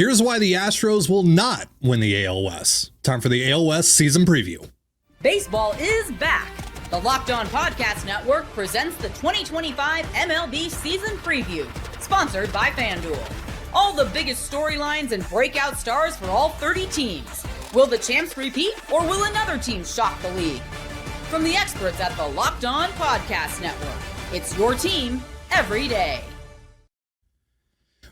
Here's why the Astros will not win the AL West. Time for the AL West season preview. Baseball is back. The Locked On Podcast Network presents the 2025 MLB season preview, sponsored by FanDuel. All the biggest storylines and breakout stars for all 30 teams. Will the champs repeat, or will another team shock the league? From the experts at the Locked On Podcast Network, it's your team every day.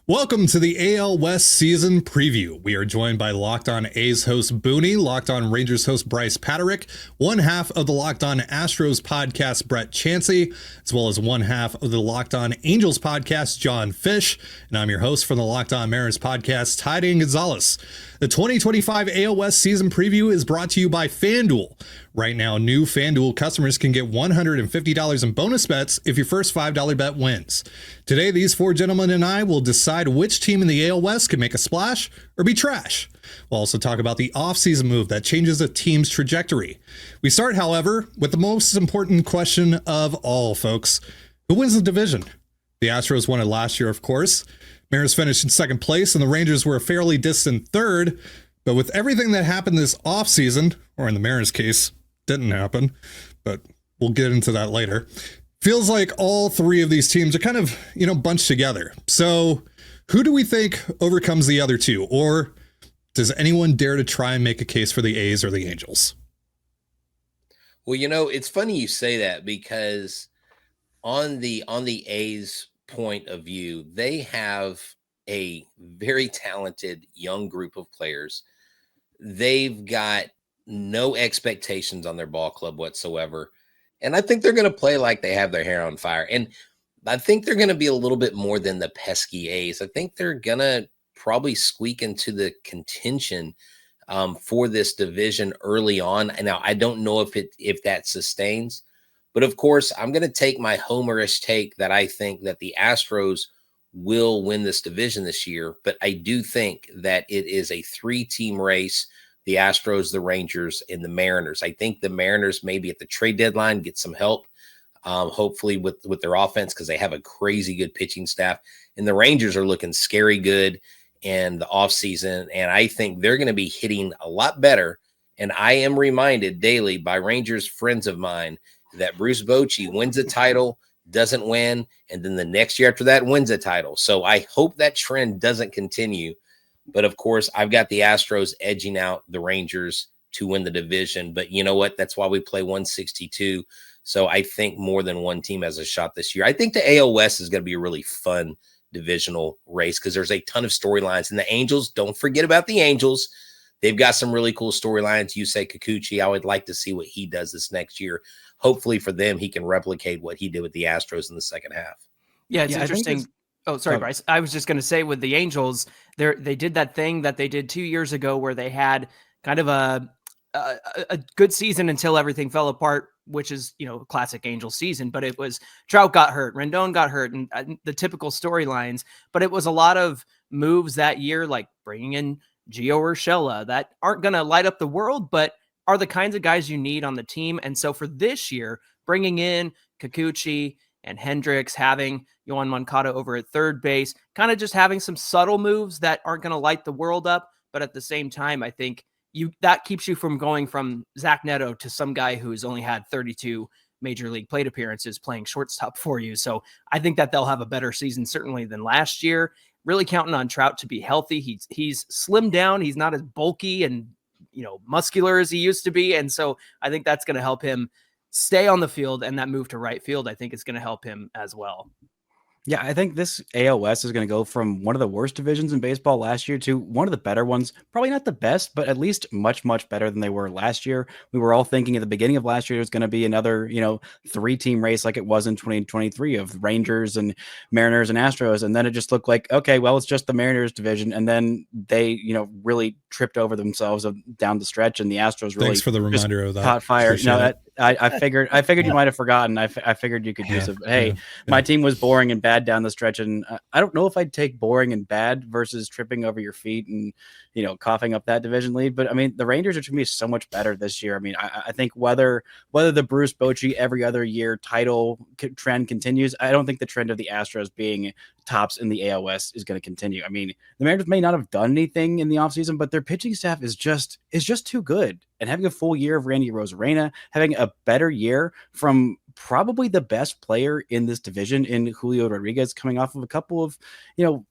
Welcome to the AL West season preview. We are joined by Locked On A's host Booney, Locked On Rangers host Bryce Paterick, one half of the Locked On Astros podcast Brett Chansey, as well as one half of the Locked On Angels podcast John Fish, and I'm your host from the Locked On Mariners podcast Ty Dane Gonzalez. The 2025 AL West season preview is brought to you by FanDuel. Right now, new FanDuel customers can get $150 in bonus bets if your first $5 bet wins. Today, these four gentlemen and I will decide which team in the AL West can make a splash or be trash. We'll also talk about the offseason move that changes a team's trajectory. We start, however, with the most important question of all, folks. Who wins the division? The Astros won it last year, of course. Mariners finished in second place, and the Rangers were a fairly distant third. But with everything that happened this offseason, or in the Mariners' case, didn't happen, but we'll get into that later. Feels like all three of these teams are kind of, bunched together. So who do we think overcomes the other two? Or does anyone dare to try and make a case for the A's or the Angels? Well, it's funny you say that because on the A's point of view, they have a very talented young group of players. They've got no expectations on their ball club whatsoever. And I think they're going to play like they have their hair on fire. And I think they're going to be a little bit more than the pesky A's. I think they're going to probably squeak into the contention for this division early on. And now I don't know if that sustains. But of course, I'm going to take my homerish take that I think that the Astros will win this division this year. But I do think that it is a three-team race, the Astros, the Rangers, and the Mariners. I think the Mariners maybe at the trade deadline get some help, hopefully with their offense because they have a crazy good pitching staff. And the Rangers are looking scary good in the offseason, and I think they're going to be hitting a lot better. And I am reminded daily by Rangers friends of mine that Bruce Bochy wins a title, doesn't win, and then the next year after that wins a title. So I hope that trend doesn't continue. But of course, I've got the Astros edging out the Rangers to win the division. But you know what? That's why we play 162. So I think more than one team has a shot this year. I think the AL West is going to be a really fun divisional race because there's a ton of storylines. And the Angels, don't forget about the Angels. They've got some really cool storylines. You say Kikuchi. I would like to see what he does this next year. Hopefully for them, he can replicate what he did with the Astros in the second half. Yeah, it's interesting. Oh, sorry, Bryce. I was just going to say with the Angels, they did that thing that they did 2 years ago where they had kind of a good season until everything fell apart, which is, classic Angels season. But it was Trout got hurt, Rendon got hurt, and the typical storylines. But it was a lot of moves that year, like bringing in Gio Urshela that aren't going to light up the world, but are the kinds of guys you need on the team. And so for this year, bringing in Kikuchi and Hendricks, having Yohan Moncada over at third base, kind of just having some subtle moves that aren't going to light the world up. But at the same time, I think that keeps you from going from Zach Neto to some guy who's only had 32 major league plate appearances playing shortstop for you. So I think that they'll have a better season certainly than last year. Really counting on Trout to be healthy. He's slimmed down. He's not as bulky and muscular as he used to be. And so I think that's going to help him stay on the field, and that move to right field, I think, is going to help him as well. Yeah, I think this AL West is going to go from one of the worst divisions in baseball last year to one of the better ones. Probably not the best, but at least much, much better than they were last year. We were all thinking at the beginning of last year it was going to be another, three-team race like it was in 2023 of Rangers and Mariners and Astros. And then it just looked like, okay, well, it's just the Mariners division. And then they, really tripped over themselves down the stretch, and the Astros really Thanks for the reminder of that. Caught fire. I figured you might have forgotten. I figured you could use it. Hey, my team was boring and bad down the stretch, and I don't know if I'd take boring and bad versus tripping over your feet and coughing up that division lead. But I mean, the Rangers are going to be so much better this year. I mean, I think whether the Bruce Bochy every other year title trend continues, I don't think the trend of the Astros being tops in the AOS is going to continue. I mean, the Mariners may not have done anything in the offseason, but their pitching staff is just too good. And having a full year of Randy Rosarena, having a better year from probably the best player in this division in Julio Rodriguez, coming off of a couple of,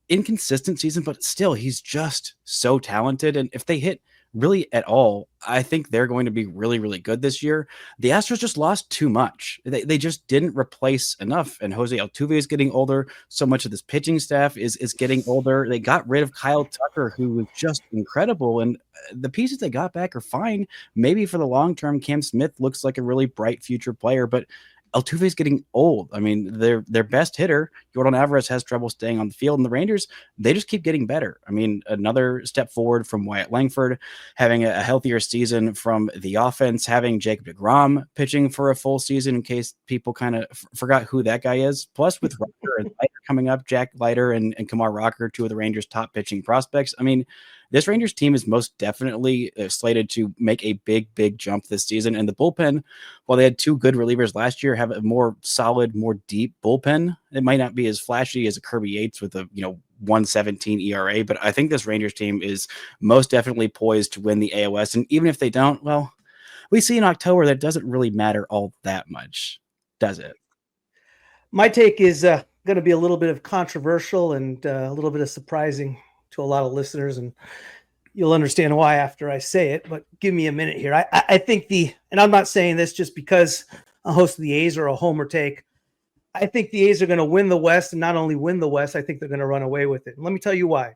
inconsistent seasons, but still, he's just so talented. And if they hit really at all, I think they're going to be really, really good this year. The Astros just lost too much. They just didn't replace enough. And Jose Altuve is getting older. So much of this pitching staff is getting older. They got rid of Kyle Tucker, who was just incredible. And the pieces they got back are fine. Maybe for the long term, Cam Smith looks like a really bright future player, but Altuve is getting old. I mean, their best hitter, Yordan Alvarez, has trouble staying on the field, and the Rangers, they just keep getting better. I mean, another step forward from Wyatt Langford, having a healthier season from the offense, having Jacob deGrom pitching for a full season, in case people kind of forgot who that guy is. Plus, with Rocker and Leiter coming up, Jack Leiter and Kamar Rocker, two of the Rangers' top pitching prospects. I mean, this Rangers team is most definitely slated to make a big jump this season. And the bullpen, while they had two good relievers last year, have a more solid, more deep bullpen. It might not be as flashy as a Kirby Yates with a 1.17 ERA, but I think this Rangers team is most definitely poised to win the AOS. And even if they don't, well, we see in October that doesn't really matter all that much, does it? My take is going to be a little bit of controversial and a little bit of surprising to a lot of listeners, and you'll understand why after I say it, but give me a minute here. I think and I'm not saying this just because a host of the A's or a homer take. I think the A's are going to win the West, and not only win the West, I think they're going to run away with it. And let me tell you why.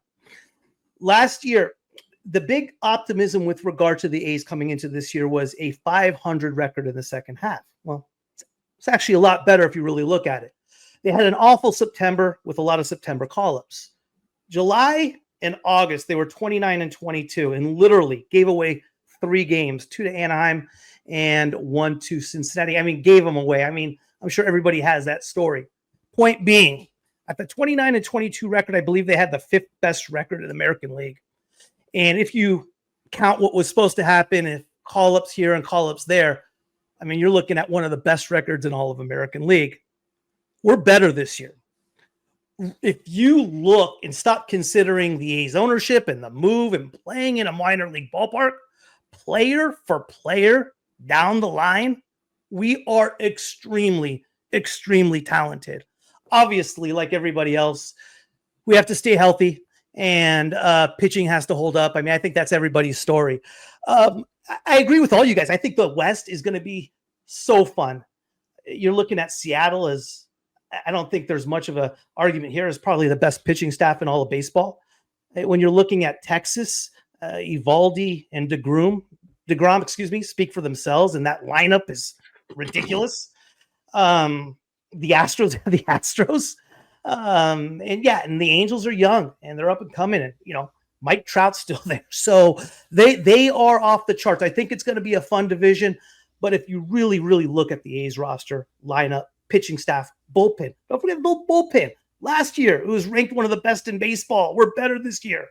Last year, the big optimism with regard to the A's coming into this year was a 500 record in the second half. Well, it's actually a lot better if you really look at it. They had an awful September with a lot of September call-ups. July and August, they were 29-22 and literally gave away 3 games, 2 to Anaheim and 1 to Cincinnati. I mean, gave them away. I mean, I'm sure everybody has that story. Point being, at the 29-22 record, I believe they had the 5th best record in the American League. And if you count what was supposed to happen, if call-ups here and call-ups there, I mean, you're looking at one of the best records in all of American League. We're better this year. If you look and stop considering the A's ownership and the move and playing in a minor league ballpark, player for player down the line, we are extremely, extremely talented. Obviously, like everybody else, we have to stay healthy and pitching has to hold up. I mean, I think that's everybody's story. I agree with all you guys. I think the West is going to be so fun. You're looking at Seattle as, I don't think there's much of an argument here, is probably the best pitching staff in all of baseball. When you're looking at Texas, Eovaldi and DeGrom, speak for themselves, and that lineup is ridiculous. The Astros are the Astros. And the Angels are young and they're up and coming, and Mike Trout's still there. So they are off the charts. I think it's going to be a fun division, but if you really, really look at the A's roster, lineup, pitching staff, bullpen. Don't forget the bullpen. Last year, it was ranked one of the best in baseball. We're better this year.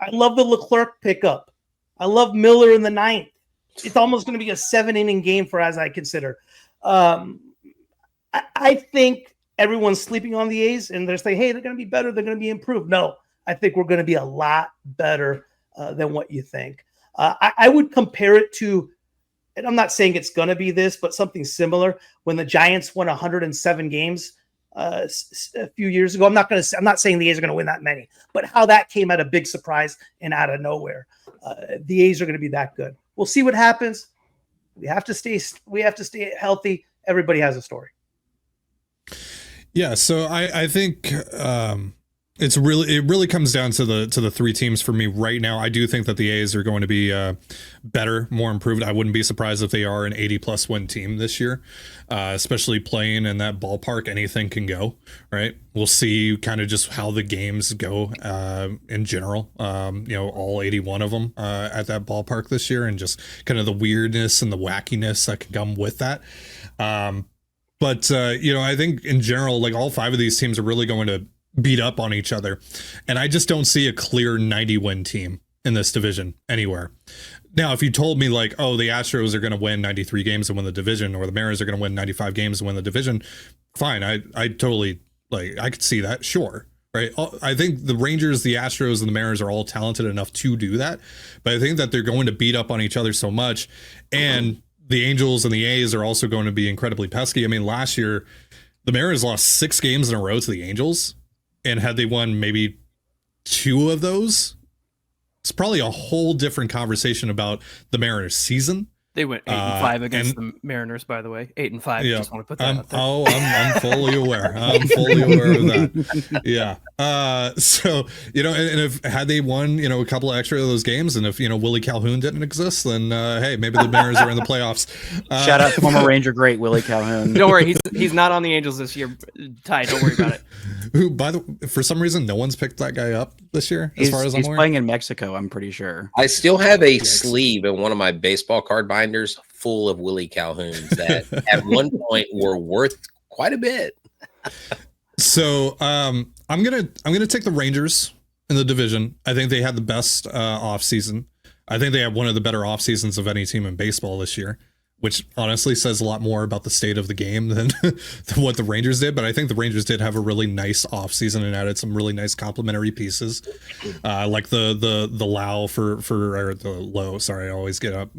I love the Leclerc pickup. I love Miller in the 9th. It's almost going to be a 7-inning game for as I consider. I think everyone's sleeping on the A's, and they're saying, hey, they're going to be better. They're going to be improved. No, I think we're going to be a lot better than what you think. I would compare it to, and I'm not saying it's going to be this, but something similar when the Giants won 107 games a few years ago. I'm not saying the A's are going to win that many, but how that came at a big surprise and out of nowhere. The A's are going to be that good. We'll see what happens. We have to stay healthy. Everybody has a story. Yeah, so I think it really comes down to the 3 teams for me right now. I do think that the A's are going to be better, more improved. I wouldn't be surprised if they are an 80+ win team this year, especially playing in that ballpark. Anything can go, right? We'll see kind of just how the games go in general. All 81 of them at that ballpark this year, and just kind of the weirdness and the wackiness that can come with that. But I think in general, like all 5 of these teams are really going to beat up on each other. And I just don't see a clear 90-win team in this division anywhere. Now, if you told me like, oh, the Astros are going to win 93 games and win the division, or the Mariners are going to win 95 games and win the division, fine. I totally, like, I could see that, sure. right? I think the Rangers, the Astros, and the Mariners are all talented enough to do that, but I think that they're going to beat up on each other so much, and the Angels and the A's are also going to be incredibly pesky. I mean, last year the Mariners lost 6 games in a row to the Angels, and had they won maybe 2 of those, it's probably a whole different conversation about the Mariners season. They went 8-5 against the Mariners, by the way. 8-5. Yeah, Just want to put that out there. I'm fully aware. I'm fully aware of that. Yeah. So, you know, and if had they won, you know, a couple of extra of those games, and if, you know, Willie Calhoun didn't exist, then hey, maybe the Mariners are in the playoffs. Shout out former Ranger great Willie Calhoun. Don't worry, he's not on the Angels this year. Ty, don't worry about it. Who, by the for some reason, no one's picked that guy up this year, as far as I'm aware. He's playing in Mexico, I'm pretty sure. I still have a sleeve in one of my baseball card binders full of Willie Calhouns that at one point were worth quite a bit. So I'm gonna take the Rangers in the division. I think they had the best off season. I think they have one of the better off seasons of any team in baseball this year, which honestly says a lot more about the state of the game than what the Rangers did. But I think the Rangers did have a really nice offseason and added some really nice complementary pieces, like the Lau or the Lowe. Sorry, I always get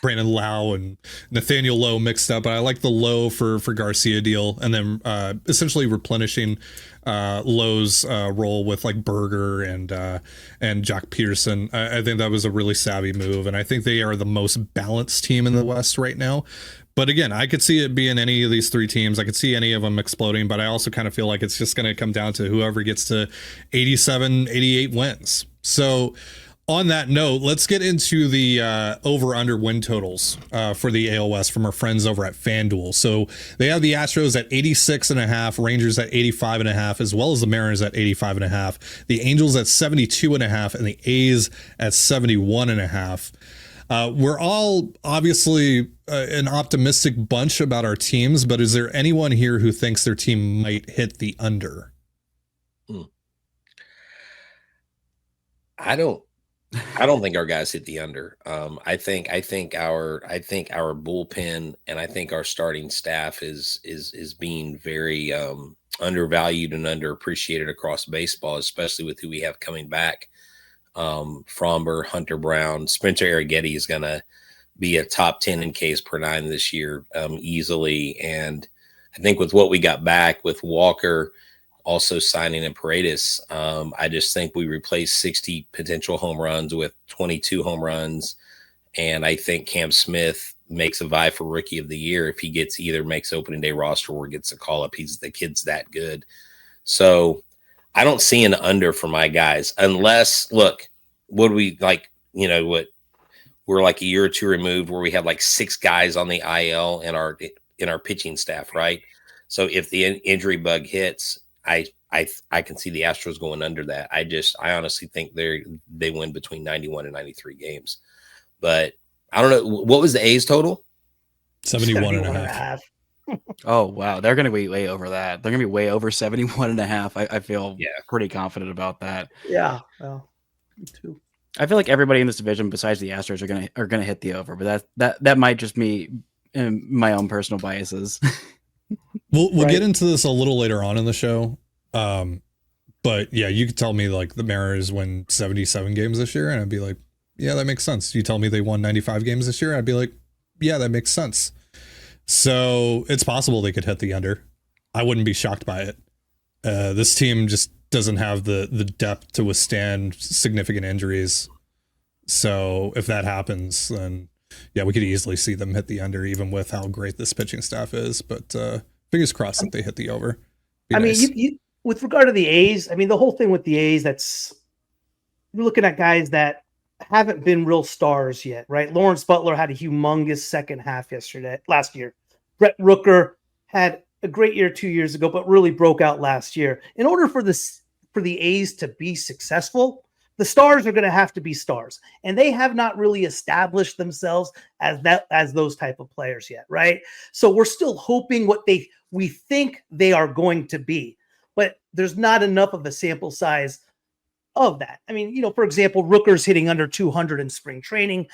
Brandon Lau and Nathaniel Lowe mixed up. But I like the Lowe for Garcia deal, and then essentially replenishing Lowe's role with like Berger and Jock Peterson. I think that was a really savvy move, and I think they are the most balanced team in the West right now. But again, I could see it being any of these 3 teams. I could see any of them exploding, but I also kind of feel like it's just going to come down to whoever gets to 87, 88 wins. So on that note, let's get into the over-under win totals for the AL West from our friends over at FanDuel. So they have the Astros at 86.5, Rangers at 85.5, as well as the Mariners at 85.5, the Angels at 72.5, and the A's at 71.5. We're all obviously an optimistic bunch about our teams, but is there anyone here who thinks their team might hit the under? I don't think our guys hit the under. I think our bullpen and I think our starting staff is being very undervalued and underappreciated across baseball, especially with who we have coming back. Fromber, Hunter Brown, Spencer Arrighetti is going to be a top 10 in Ks per 9 this year easily. And I think with what we got back with Walker also signing in Paredes, I just think we replaced 60 potential home runs with 22 home runs. And I think Cam Smith makes a vie for Rookie of the Year if he gets either makes opening day roster or gets a call up. The kid's that good. So I don't see an under for my guys unless, look, would we like, you know, what we're like a year or two removed where we had like 6 guys on the IL in our pitching staff, right? So if the injury bug hits, I can see the Astros going under that. I honestly think they win between 91 and 93 games, but I don't know. What was the A's total? 71.5. Oh, wow. They're going to be way over that. They're going to be way over 71.5. I feel pretty confident about that. Yeah. Well, me too. I feel like everybody in this division besides the Astros are going to hit the over, but that might just be my own personal biases. We'll get into this a little later on in the show. But yeah, you could tell me like the Mariners win 77 games this year and I'd be like, yeah, that makes sense. You tell me they won 95 games this year, I'd be like, yeah, that makes sense. So it's possible they could hit the under. I wouldn't be shocked by it. This team just doesn't have the depth to withstand significant injuries. So if that happens, then yeah, we could easily see them hit the under, even with how great this pitching staff is. But fingers crossed that they hit the over. I mean, you with regard to the A's, I mean, the whole thing with the A's, you're looking at guys that haven't been real stars yet, right? Lawrence Butler had a humongous second half last year. Brent Rooker had a great year 2 years ago, but really broke out last year. In order for the A's to be successful, the stars are going to have to be stars, and they have not really established themselves as those type of players yet, right? So we're still hoping what we think they are going to be, but there's not enough of a sample size of that. I mean, you know, for example, Rooker's hitting under 200 in spring training.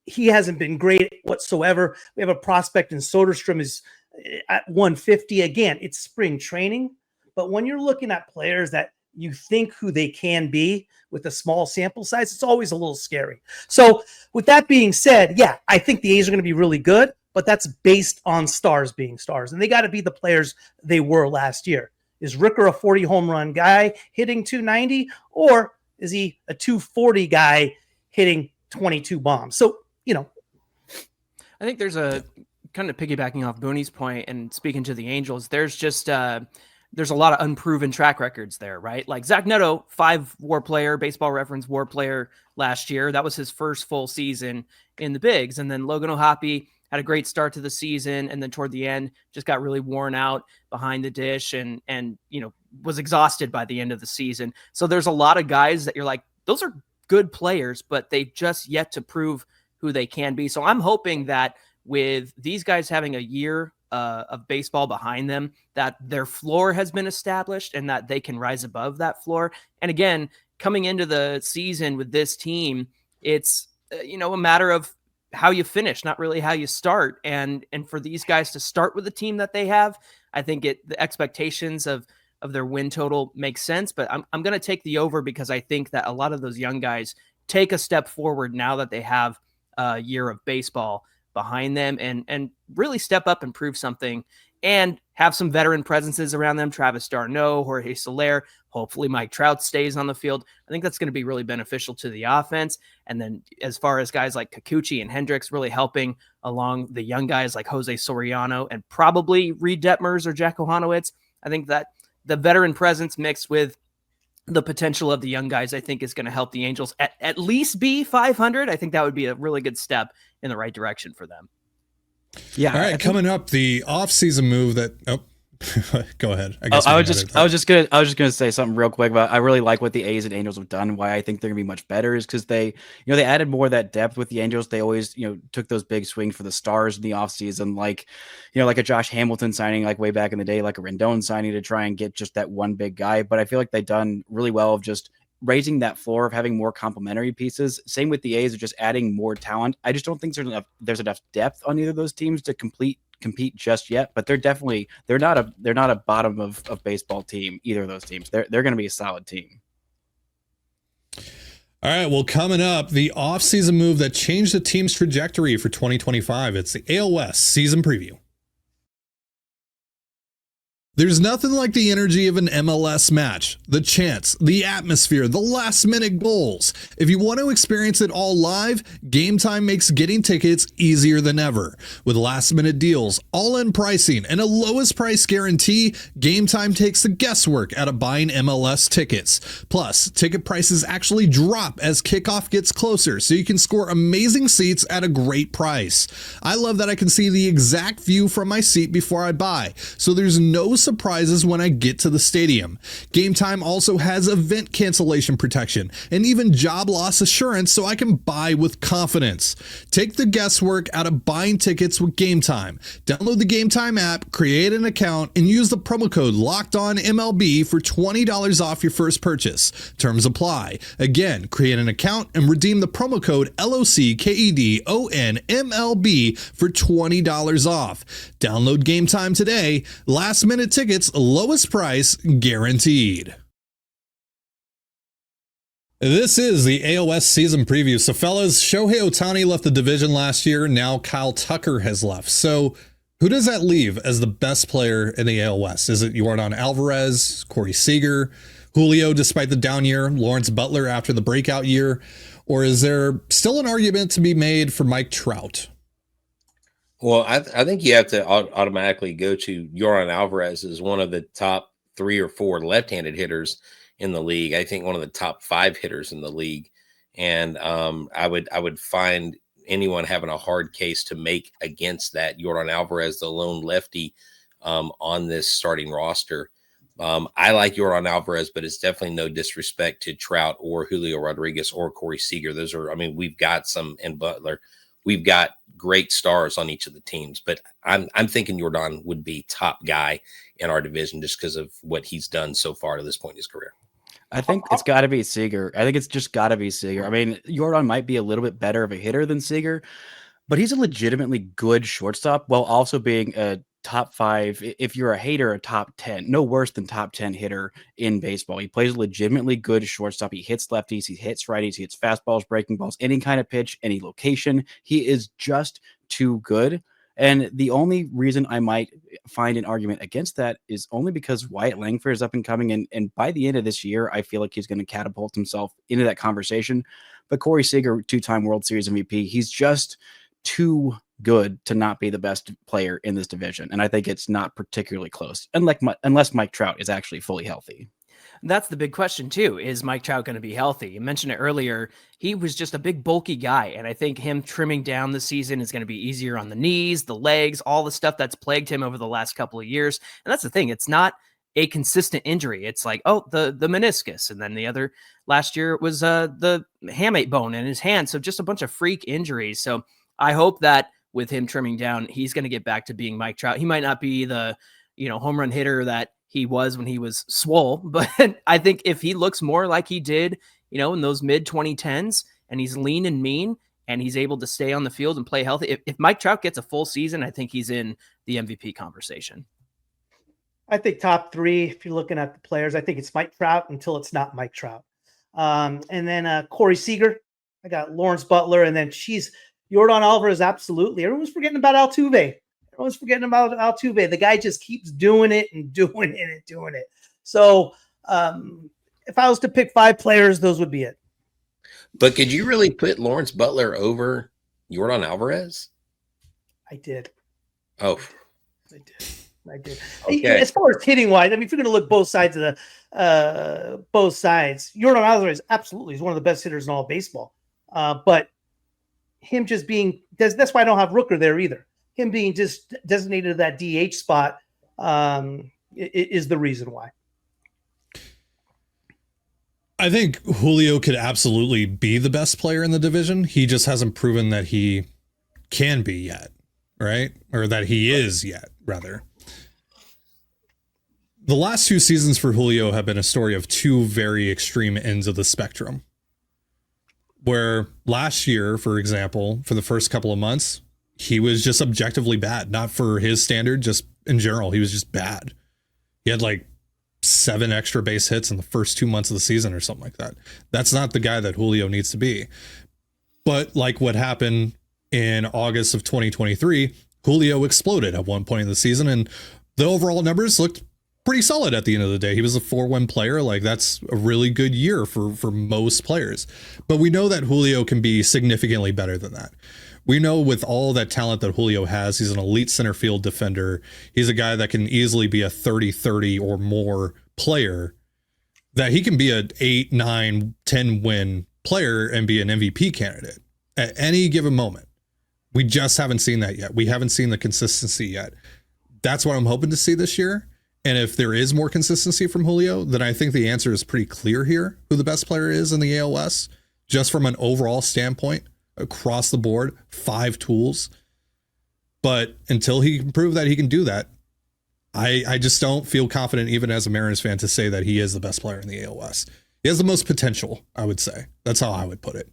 He hasn't been great whatsoever. We have a prospect in Soderstrom is at 150. Again, it's spring training, But when you're looking at players that you think who they can be with a small sample size, it's always a little scary. So with that being said, yeah, I think the A's are going to be really good, but that's based on stars being stars. And they got to be the players they were last year. Is Rooker a 40 home run guy hitting 290, or is he a 240 guy hitting 22 bombs? So, I think there's a kind of piggybacking off Booney's point and speaking to the Angels, there's just there's a lot of unproven track records there, right? Like Zach Neto, 5 WAR player, Baseball Reference WAR player last year. That was his first full season in the bigs. And then Logan O'Hoppe had a great start to the season, and then toward the end just got really worn out behind the dish and was exhausted by the end of the season. So there's a lot of guys that you're like, those are good players, but they've just yet to prove who they can be. So I'm hoping that with these guys having a year of baseball behind them, that their floor has been established and that they can rise above that floor. And again, coming into the season with this team, it's a matter of how you finish, not really how you start. And for these guys to start with the team that they have, I think the expectations of their win total makes sense. But I'm going to take the over because I think that a lot of those young guys take a step forward now that they have a year of baseball behind them and really step up and prove something and have some veteran presences around them. Travis d'Arnaud, Jorge Soler, hopefully Mike Trout stays on the field. I think that's going to be really beneficial to the offense. And then as far as guys like Kikuchi and Hendricks really helping along the young guys like Jose Soriano and probably Reed Detmers or Jack Ohanowitz, I think that the veteran presence mixed with the potential of the young guys, I think is going to help the Angels at least be 500. I think that would be a really good step in the right direction for them. Yeah. All right. Coming up, the offseason move that, go ahead. I was just gonna say something real quick about, I really like what the A's and Angels have done. Why I think they're gonna be much better is because they added more of that depth with the Angels. They always, took those big swings for the stars in the offseason, like a Josh Hamilton signing, like way back in the day, like a Rendon signing to try and get just that one big guy. But I feel like they've done really well of just raising that floor, of having more complementary pieces. Same with the A's of just adding more talent. I just don't think there's enough depth on either of those teams to compete just yet, but they're not a bottom of baseball team, either of those teams. They're going to be a solid team. All right, well, coming up, the offseason move that changed the team's trajectory for 2025. It's the AL West season preview. There's nothing like the energy of an MLS match, the chants, the atmosphere, the last-minute goals. If you want to experience it all live, Gametime makes getting tickets easier than ever. With last-minute deals, all-in pricing, and a lowest price guarantee, Gametime takes the guesswork out of buying MLS tickets. Plus, ticket prices actually drop as kickoff gets closer, so you can score amazing seats at a great price. I love that I can see the exact view from my seat before I buy, so there's no surprises when I get to the stadium. Gametime also has event cancellation protection and even job loss assurance, so I can buy with confidence. Take the guesswork out of buying tickets with Gametime. Download the Gametime app, create an account, and use the promo code LOCKEDONMLB for $20 off your first purchase. Terms apply. Again, create an account and redeem the promo code LOCKEDONMLB for $20 off. Download Gametime today. Last minute tickets, lowest price guaranteed. This is the AOS season preview. So fellas, Shohei Ohtani left the division last year. Now Kyle Tucker has left. So who does that leave as the best player in the AL West? Is it Yordan Alvarez, Corey Seager, Julio despite the down year, Lawrence Butler after the breakout year? Or is there still an argument to be made for Mike Trout? Well, I think you have to automatically go to Yordan Alvarez as one of the top 3 or 4 left-handed hitters in the league. I think one of the top 5 hitters in the league. And I would find anyone having a hard case to make against that. Yordan Alvarez, the lone lefty on this starting roster. I like Yordan Alvarez, but it's definitely no disrespect to Trout or Julio Rodriguez or Corey Seager. We've got some, and Butler. We've got great stars on each of the teams, but I'm thinking Yordan would be top guy in our division just because of what he's done so far to this point in his career. I think it's got to be Seager. I think it's just got to be Seager. I mean, Yordan might be a little bit better of a hitter than Seager, but he's a legitimately good shortstop while also being a top 5, if you're a hater, a top 10, no worse than top 10 hitter in baseball. He plays legitimately good shortstop. He hits lefties, he hits righties, he hits fastballs, breaking balls, any kind of pitch, any location. He is just too good. And the only reason I might find an argument against that is only because Wyatt Langford is up and coming. And by the end of this year, I feel like he's going to catapult himself into that conversation. But Corey Seager, 2-time World Series MVP, he's just too good to not be the best player in this division. And I think it's not particularly close, unless Mike Trout is actually fully healthy. That's the big question too. Is Mike Trout going to be healthy? You mentioned it earlier. He was just a big bulky guy. And I think him trimming down the season is going to be easier on the knees, the legs, all the stuff that's plagued him over the last couple of years. And that's the thing. It's not a consistent injury. It's like, oh, the meniscus. And then the other last year was the hamate bone in his hand. So just a bunch of freak injuries. So I hope that with him trimming down, he's going to get back to being Mike Trout. He might not be the, home run hitter that he was when he was swole, but I think if he looks more like he did, in those mid 2010s, and he's lean and mean, and he's able to stay on the field and play healthy, if Mike Trout gets a full season, I think he's in the MVP conversation. I think top 3, if you're looking at the players, I think it's Mike Trout until it's not Mike Trout. And then Corey Seager, I got Lawrence Butler, and then Yordan Alvarez, absolutely. Everyone's forgetting about Altuve. The guy just keeps doing it and doing it and doing it. So if I was to pick 5 players, those would be it. But could you really put Lawrence Butler over Yordan Alvarez? I did. Oh. I did. Okay. As far as hitting wise, if you're going to look both sides of both sides, Yordan Alvarez absolutely is one of the best hitters in all of baseball. But him just being, that's why I don't have Rooker there either. Him being just designated to that DH spot is the reason why. I think Julio could absolutely be the best player in the division. He just hasn't proven that he can be yet, right? Or that he is yet, rather. The last 2 seasons for Julio have been a story of 2 very extreme ends of the spectrum. Where last year, for example, for the first couple of months, he was just objectively bad. Not for his standard, just in general, he was just bad. He had like 7 extra base hits in the first 2 months of the season or something like that. That's not the guy that Julio needs to be. But like what happened in August of 2023, Julio exploded at one point in the season, and the overall numbers looked pretty solid at the end of the day. He was a 4-win player. Like, that's a really good year for most players. But we know that Julio can be significantly better than that. We know with all that talent that Julio has, he's an elite center field defender. He's a guy that can easily be a 30-30 or more player, that he can be an 8, 9, 10 win player and be an MVP candidate at any given moment. We just haven't seen that yet. We haven't seen the consistency yet. That's what I'm hoping to see this year. And if there is more consistency from Julio, then I think the answer is pretty clear here, who the best player is in the ALS, just from an overall standpoint, across the board, 5 tools. But until he can prove that he can do that, I just don't feel confident, even as a Mariners fan, to say that he is the best player in the ALS. He has the most potential, I would say. That's how I would put it.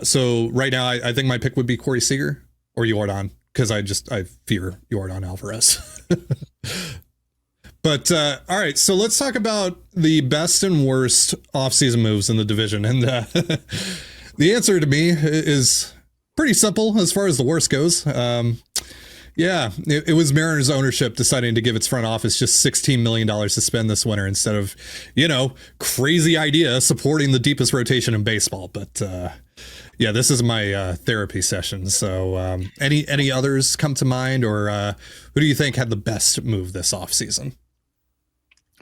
So right now, I think my pick would be Corey Seager or Yordan, because I fear Yordan Alvarez. But all right, so let's talk about the best and worst offseason moves in the division. And the answer to me is pretty simple as far as the worst goes. It was Mariners ownership deciding to give its front office just $16 million to spend this winter instead of, crazy idea supporting the deepest rotation in baseball. But this is my therapy session. So any others come to mind, or who do you think had the best move this offseason?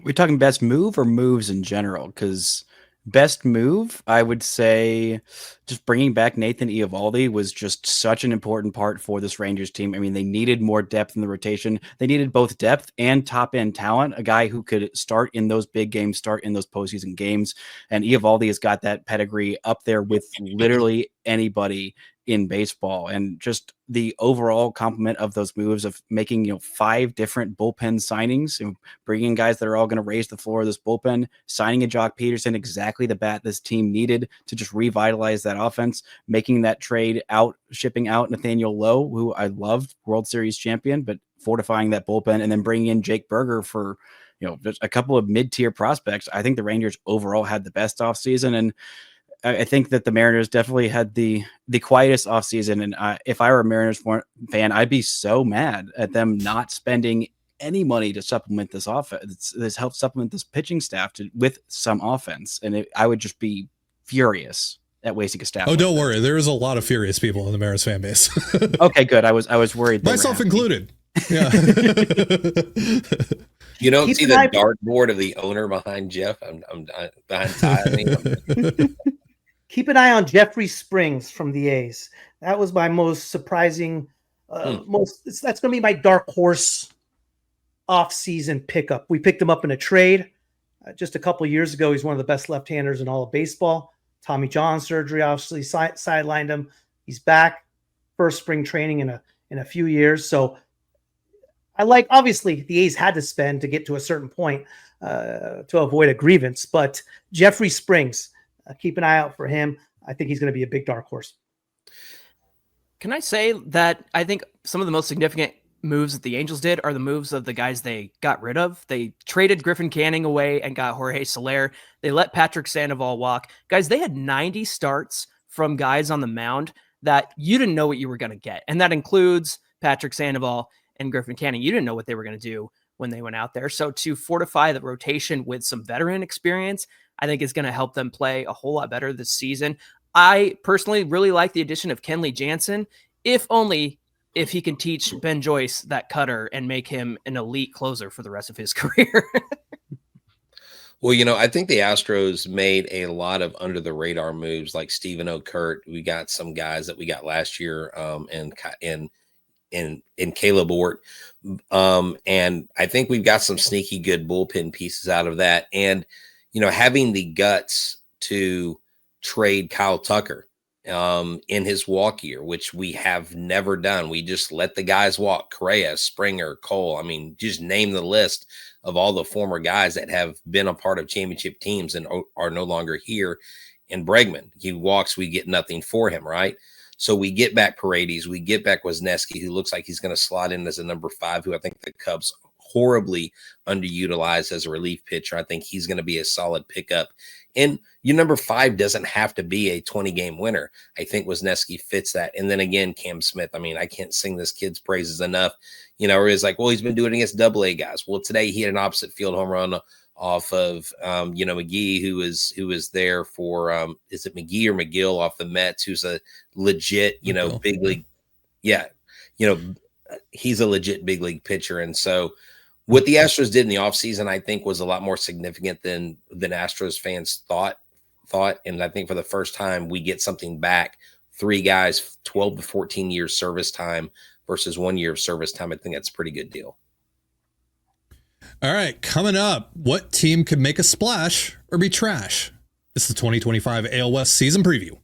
We're talking best move or moves in general? Because best move, I would say just bringing back Nathan Eovaldi was just such an important part for this Rangers team. I mean, they needed more depth in the rotation. They needed both depth and top-end talent, a guy who could start in those big games, start in those postseason games. And Eovaldi has got that pedigree up there with literally anybody in baseball. And just the overall complement of those moves of making, 5 different bullpen signings and bringing guys that are all going to raise the floor of this bullpen, signing a Jock Peterson, exactly the bat this team needed to just revitalize that offense, making that trade out, shipping out Nathaniel Lowe, who I loved, World Series champion, but fortifying that bullpen, and then bringing in Jake Berger for, just a couple of mid-tier prospects. I think the Rangers overall had the best offseason, and I think that the Mariners definitely had the quietest offseason. And if I were a Mariners fan, I'd be so mad at them not spending any money to supplement this offense, this help supplement this pitching staff with some offense. And I would just be furious at wasting a staff. Oh, don't worry. There is a lot of furious people in the Mariners fan base. Okay, good. I was worried. Myself included. Yeah. You don't see the dartboard of the owner behind Jeff. I'm behind Ty. Keep an eye on Jeffrey Springs from the A's. That was my most surprising, that's going to be my dark horse off-season pickup. We picked him up in a trade just a couple of years ago. He's one of the best left-handers in all of baseball. Tommy John surgery obviously sidelined him. He's back, first spring training in a few years. So obviously the A's had to spend to get to a certain point to avoid a grievance, but Jeffrey Springs, keep an eye out for him. I think he's going to be a big dark horse. Can I say that I think some of the most significant moves that the Angels did are the moves of the guys they got rid of? They traded Griffin Canning away and got Jorge Soler. They let Patrick Sandoval walk. Guys, they had 90 starts from guys on the mound that you didn't know what you were going to get. And that includes Patrick Sandoval and Griffin Canning. You didn't know what they were going to do when they went out there. So to fortify the rotation with some veteran experience, I think is going to help them play a whole lot better this season. I personally really like the addition of Kenley Jansen, if he can teach Ben Joyce that cutter and make him an elite closer for the rest of his career. Well, I think the Astros made a lot of under the radar moves, like Stephen O'Kurt. We got some guys that we got last year, and Caleb Ort. And I think we've got some sneaky good bullpen pieces out of that. And, having the guts to trade Kyle Tucker in his walk year, which we have never done. We just let the guys walk. Correa, Springer, Cole. I mean, just name the list of all the former guys that have been a part of championship teams and are no longer here. And Bregman, he walks, we get nothing for him, right? So we get back Paredes, we get back Wisniewski, who looks like he's going to slot in as a number 5, who I think the Cubs horribly underutilized as a relief pitcher. I think he's going to be a solid pickup. And your number 5 doesn't have to be a 20-game winner. I think Wisniewski fits that. And then again, Cam Smith. I mean, I can't sing this kid's praises enough. Or it's like, well, he's been doing it against AA guys. Well, today he had an opposite field home run off of, McGee, who is there for, is it McGee or McGill off the Mets, who's a legit, big league. Yeah. He's a legit big league pitcher. And so what the Astros did in the offseason, I think, was a lot more significant than Astros fans thought. And I think for the first time, we get something back. 3 guys, 12 to 14 years service time versus 1 year of service time. I think that's a pretty good deal. All right, coming up, what team could make a splash or be trash? It's the 2025 AL West season preview.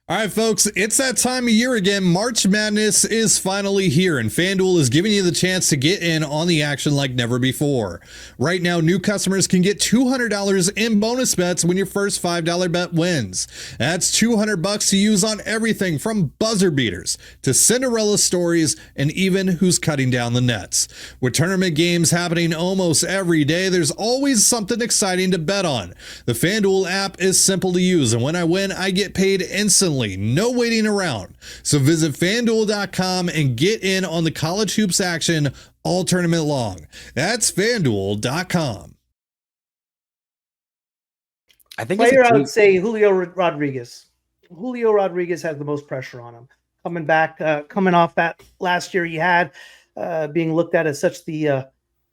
All right, folks, it's that time of year again. March Madness is finally here, and FanDuel is giving you the chance to get in on the action like never before. Right now, new customers can get $200 in bonus bets when your first $5 bet wins. That's $200 to use on everything from buzzer beaters to Cinderella stories and even who's cutting down the nets. With tournament games happening almost every day, there's always something exciting to bet on. The FanDuel app is simple to use, and when I win, I get paid instantly. No waiting around. So visit FanDuel.com and get in on the college hoops action all tournament long. That's FanDuel.com. I think I would say Julio Rodriguez. Julio Rodriguez has the most pressure on him. Coming off that last year he had, being looked at as such the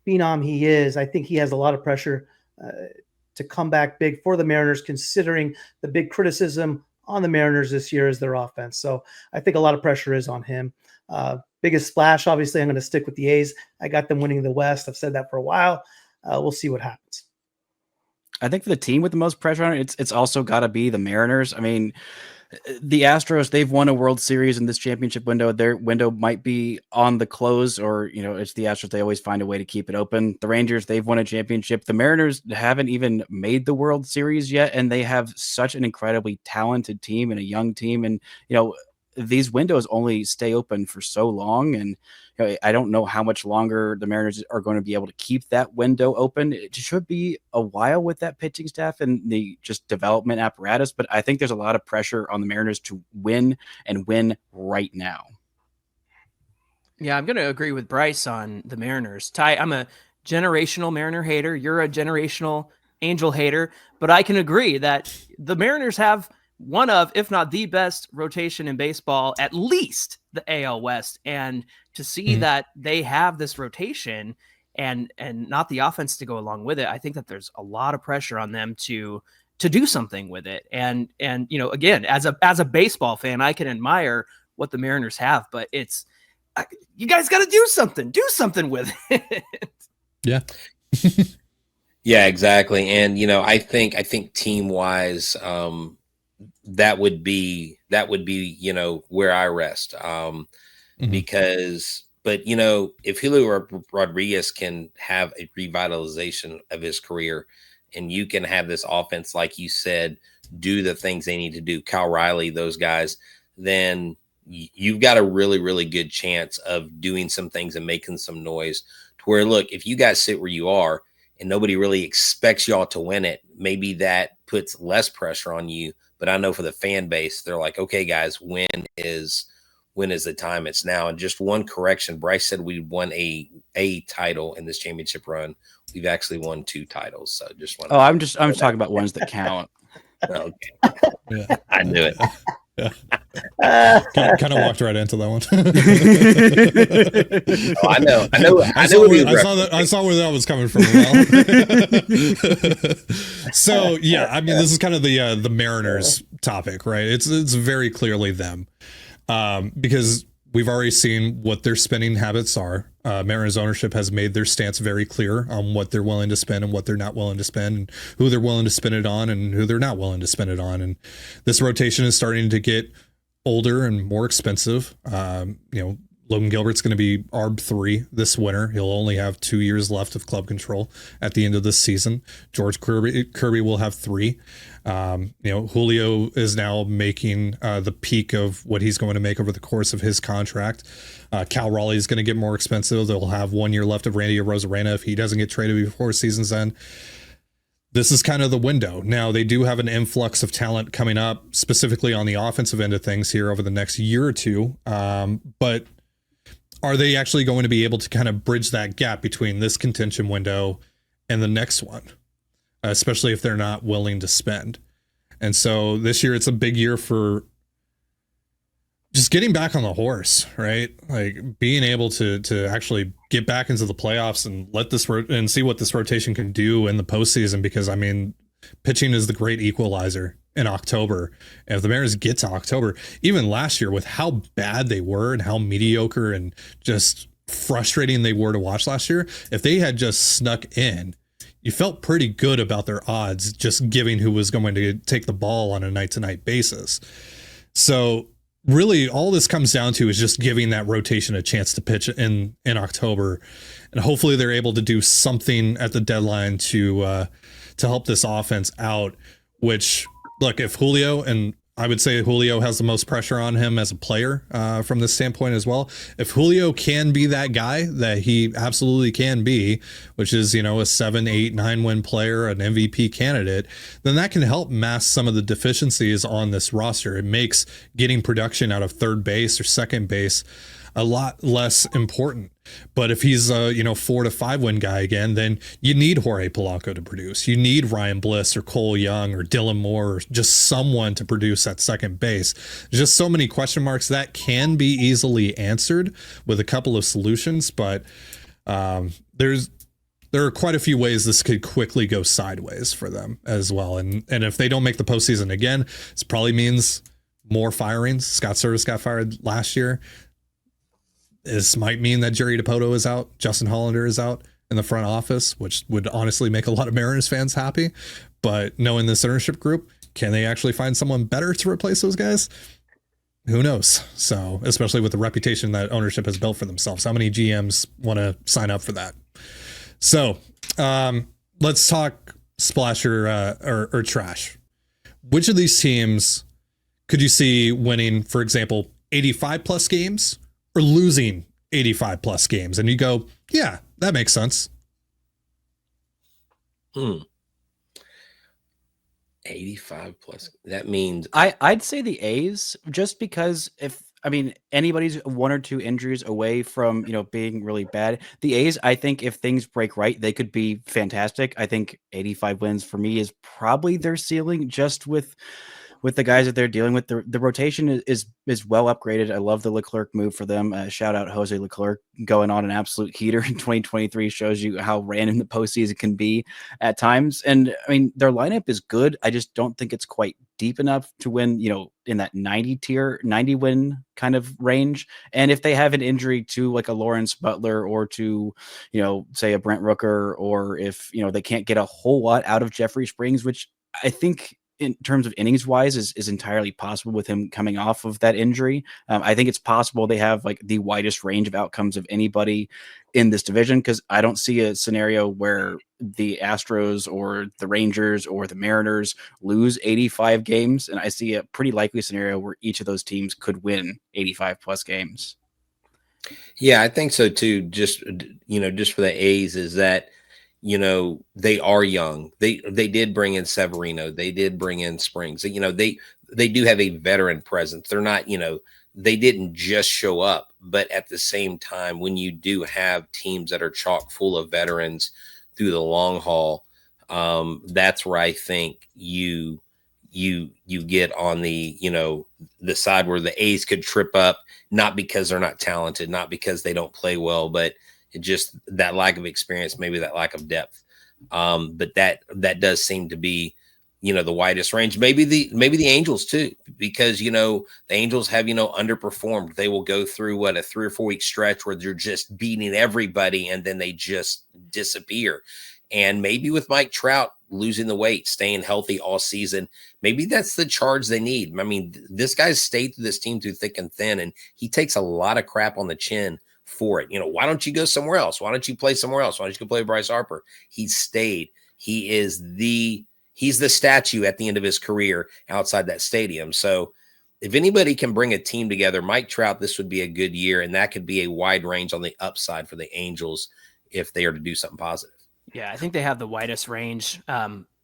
phenom he is. I think he has a lot of pressure to come back big for the Mariners, considering the big criticism on the Mariners this year is their offense. So I think a lot of pressure is on him. Biggest splash, obviously, I'm going to stick with the A's. I got them winning the West. I've said that for a while. We'll see what happens. I think for the team with the most pressure on it, it's also got to be the Mariners. I mean, the Astros, they've won a World Series in this championship window. Their window might be on the close, or, it's the Astros. They always find a way to keep it open. The Rangers, they've won a championship. The Mariners haven't even made the World Series yet, and they have such an incredibly talented team and a young team. And, these windows only stay open for so long. And I don't know how much longer the Mariners are going to be able to keep that window open. It should be a while with that pitching staff and the just development apparatus. But I think there's a lot of pressure on the Mariners to win and win right now. Yeah, I'm going to agree with Bryce on the Mariners. Ty, I'm a generational Mariner hater. You're a generational Angel hater. But I can agree that the Mariners have one of, if not the best rotation in baseball, at least the AL West. And to see that they have this rotation and not the offense to go along with it, I think that there's a lot of pressure on them to do something with it. And again, as a baseball fan, I can admire what the Mariners have, but you guys got to do something with it. Yeah. Yeah, exactly. And, I think team wise, that would be, where I rest. Because, if Julio Rodriguez can have a revitalization of his career and you can have this offense, like you said, do the things they need to do, Kyle Riley, those guys, then you've got a really, really good chance of doing some things and making some noise to where, look, if you guys sit where you are and nobody really expects y'all to win it, maybe that puts less pressure on you. But I know for the fan base, they're like, okay, guys, when is the time? It's now. And just one correction, Bryce said we won a title in this championship run. We've actually won 2 titles. So just one. Oh, I'm talking about ones that count. Okay. Yeah. I knew it. Yeah. Kind of walked right into that one. Oh, I know. I saw where that was coming from. So yeah, I mean, this is kind of the Mariners topic, right? It's very clearly them, because we've already seen what their spending habits are. Mariners ownership has made their stance very clear on what they're willing to spend and what they're not willing to spend, and who they're willing to spend it on and who they're not willing to spend it on. And this rotation is starting to get older and more expensive. Logan Gilbert's going to be ARB 3 this winter. He'll only have 2 years left of club control at the end of this season. George Kirby will have 3. Julio is now making the peak of what he's going to make over the course of his contract. Cal Raleigh is going to get more expensive. They'll have 1 year left of Randy Arozarena if he doesn't get traded before season's end. This is kind of the window. Now, they do have an influx of talent coming up, specifically on the offensive end of things here over the next year or two. But are they actually going to be able to kind of bridge that gap between this contention window and the next one, especially if they're not willing to spend? And so this year, it's a big year for just getting back on the horse, right? Like being able to actually get back into the playoffs and let this and see what this rotation can do in the postseason. Because I mean, pitching is the great equalizer in October. And if the Mariners get to October, even last year with how bad they were and how mediocre and just frustrating they were to watch last year, if they had just snuck in, you felt pretty good about their odds, just giving who was going to take the ball on a night-to-night basis. So really all this comes down to is just giving that rotation a chance to pitch in October. And hopefully they're able to do something at the deadline to help this offense out, which, look, if Julio, and I would say Julio has the most pressure on him as a player from this standpoint as well. If Julio can be that guy that he absolutely can be, which is, a 7, 8, 9 win player, an MVP candidate, then that can help mask some of the deficiencies on this roster. It makes getting production out of third base or second base a lot less important. But if he's a 4 to 5 win guy again, then you need Jorge Polanco to produce. You need Ryan Bliss or Cole Young or Dylan Moore or just someone to produce at second base. There's just so many question marks that can be easily answered with a couple of solutions, but there are quite a few ways this could quickly go sideways for them as well. And if they don't make the postseason again, this probably means more firings. Scott Service got fired last year. This might mean that Jerry DiPoto is out, Justin Hollander is out in the front office, which would honestly make a lot of Mariners fans happy. but knowing this ownership group, can they actually find someone better to replace those guys? Who knows? So, especially with the reputation that ownership has built for themselves, how many GMs want to sign up for that? So, let's talk splash or trash. Which of these teams could you see winning, for example, 85 plus games or losing 85 plus games? And you go, yeah, that makes sense. 85 plus. That means I'd say the A's, just because anybody's one or two injuries away from, being really bad. The A's, I think if things break right, they could be fantastic. I think 85 wins for me is probably their ceiling, just with the guys that they're dealing with. The rotation is well upgraded. I love the Leclerc move for them. Shout out Jose Leclerc going on an absolute heater in 2023. Shows you how random the postseason can be at times. And I mean, their lineup is good. I just don't think it's quite deep enough to win, in that 90 win kind of range. And if they have an injury to like a Lawrence Butler or to, say a Brent Rooker, or if, they can't get a whole lot out of Jeffrey Springs, which I think in terms of innings wise is entirely possible with him coming off of that injury. I think it's possible they have like the widest range of outcomes of anybody in this division, because I don't see a scenario where the Astros or the Rangers or the Mariners lose 85 games. And I see a pretty likely scenario where each of those teams could win 85 plus games. Yeah, I think so too. Just for the A's, is that, they are young. They did bring in Severino. They did bring in Springs. They do have a veteran presence. They're not, they didn't just show up, but at the same time, when you do have teams that are chock full of veterans through the long haul, that's where I think you get on the, the side where the A's could trip up, not because they're not talented, not because they don't play well, but just that lack of experience, maybe that lack of depth. But that does seem to be, the widest range. Maybe the Angels too, because, the Angels have, underperformed. They will go through a 3 or 4 week stretch where they're just beating everybody and then they just disappear. And maybe with Mike Trout losing the weight, staying healthy all season, maybe that's the charge they need. I mean, this guy's stayed through this team through thick and thin, and he takes a lot of crap on the chin for it. Why don't you go somewhere else? Why don't you play somewhere else? Why don't you go play with Bryce Harper? He stayed. He's the statue at the end of his career outside that stadium. So if anybody can bring a team together, Mike Trout, this would be a good year, and that could be a wide range on the upside for the Angels if they are to do something positive. Yeah, I think they have the widest range,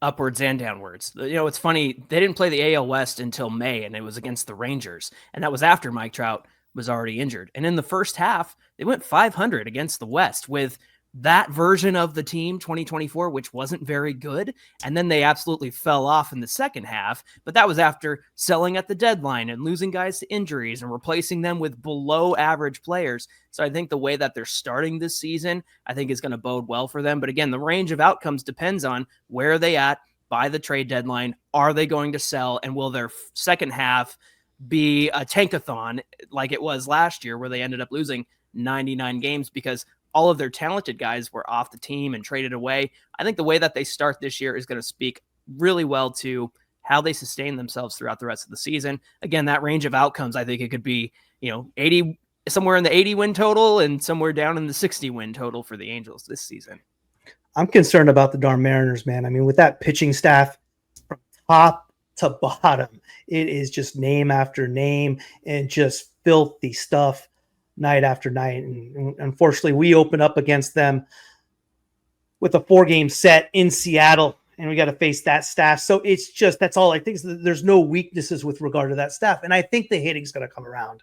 upwards and downwards. It's funny, they didn't play the AL West until May, and it was against the Rangers, and that was after Mike Trout was already injured. And in the first half, they went 500 against the West with that version of the team 2024, which wasn't very good. And then they absolutely fell off in the second half, but that was after selling at the deadline and losing guys to injuries and replacing them with below average players. So I think the way that they're starting this season, I think is going to bode well for them. But again, the range of outcomes depends on where are they at by the trade deadline. Are they going to sell? And will their second half be a tankathon like it was last year, where they ended up losing 99 games because all of their talented guys were off the team and traded away? I think the way that they start this year is going to speak really well to how they sustain themselves throughout the rest of the season. Again, that range of outcomes, I think it could be, 80, somewhere in the 80 win total and somewhere down in the 60 win total for the Angels this season. I'm concerned about the darn Mariners, man. I mean, with that pitching staff from top to bottom, it is just name after name and just filthy stuff night after night. And unfortunately, we open up against them with a 4-game set in Seattle, and we got to face that staff. So it's just, that's all I think, is that there's no weaknesses with regard to that staff. And I think the hitting's going to come around.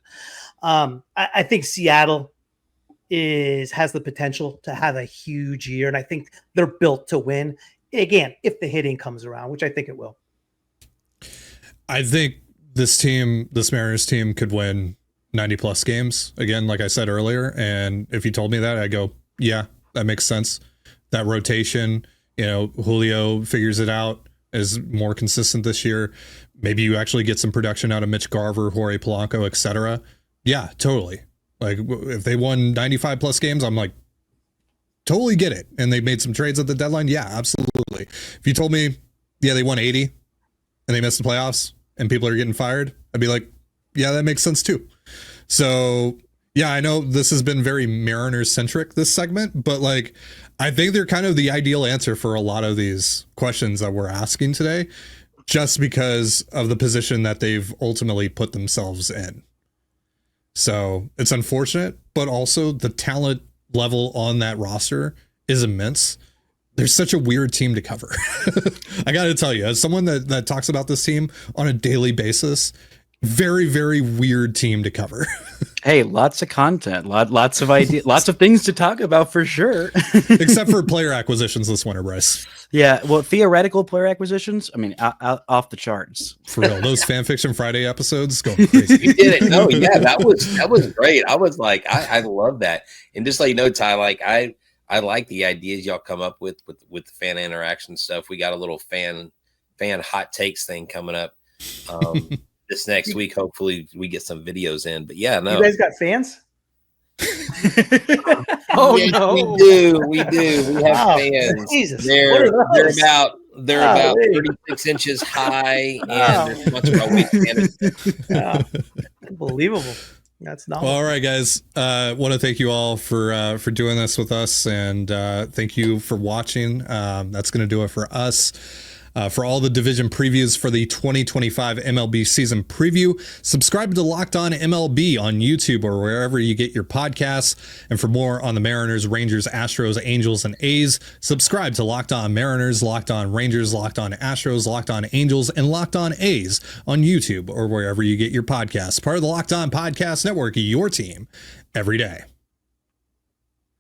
I think Seattle has the potential to have a huge year, and I think they're built to win. Again, if the hitting comes around, which I think it will. I think this Mariners team could win 90 plus games again, like I said earlier. And if you told me that, I go, yeah, that makes sense. That rotation, Julio figures it out, is more consistent this year. Maybe you actually get some production out of Mitch Garver, Jorge Polanco, etc. Yeah, totally. Like if they won 95 plus games, I'm like, totally get it. And they made some trades at the deadline. Yeah, absolutely. If you told me yeah, they won 80 and they missed the playoffs and people are getting fired, I'd be like, yeah, that makes sense too. So yeah, I know this has been very Mariners centric, this segment, but like, I think they're kind of the ideal answer for a lot of these questions that we're asking today, just because of the position that they've ultimately put themselves in. So it's unfortunate, but also the talent level on that roster is immense. They're such a weird team to cover. I got to tell you, as someone that talks about this team on a daily basis, very, very weird team to cover. Hey, lots of content, lots of ideas, lots of things to talk about for sure. Except for player acquisitions this winter, Bryce. Yeah, well, theoretical player acquisitions, I mean, off the charts. For real, those Fan Fiction Friday episodes going crazy. You did it. No, yeah, that was great. I was like, I love that. And just like, you know, Ty, like I like the ideas y'all come up with the fan interaction stuff. We got a little fan hot takes thing coming up this next week. Hopefully we get some videos in. But yeah, no. You guys got fans? Oh yes, no, we do. We have fans. Jesus. They're about Wow. 36 inches high, and there's much of a waist. Unbelievable. That's not well, all right, guys. Want to thank you all for doing this with us, and thank you for watching. That's going to do it for us. For all the division previews for the 2025 MLB season preview, subscribe to Locked On MLB on YouTube or wherever you get your podcasts. And for more on the Mariners, Rangers, Astros, Angels, and A's, subscribe to Locked On Mariners, Locked On Rangers, Locked On Astros, Locked On Angels, and Locked On A's on YouTube or wherever you get your podcasts. Part of the Locked On Podcast Network, your team every day.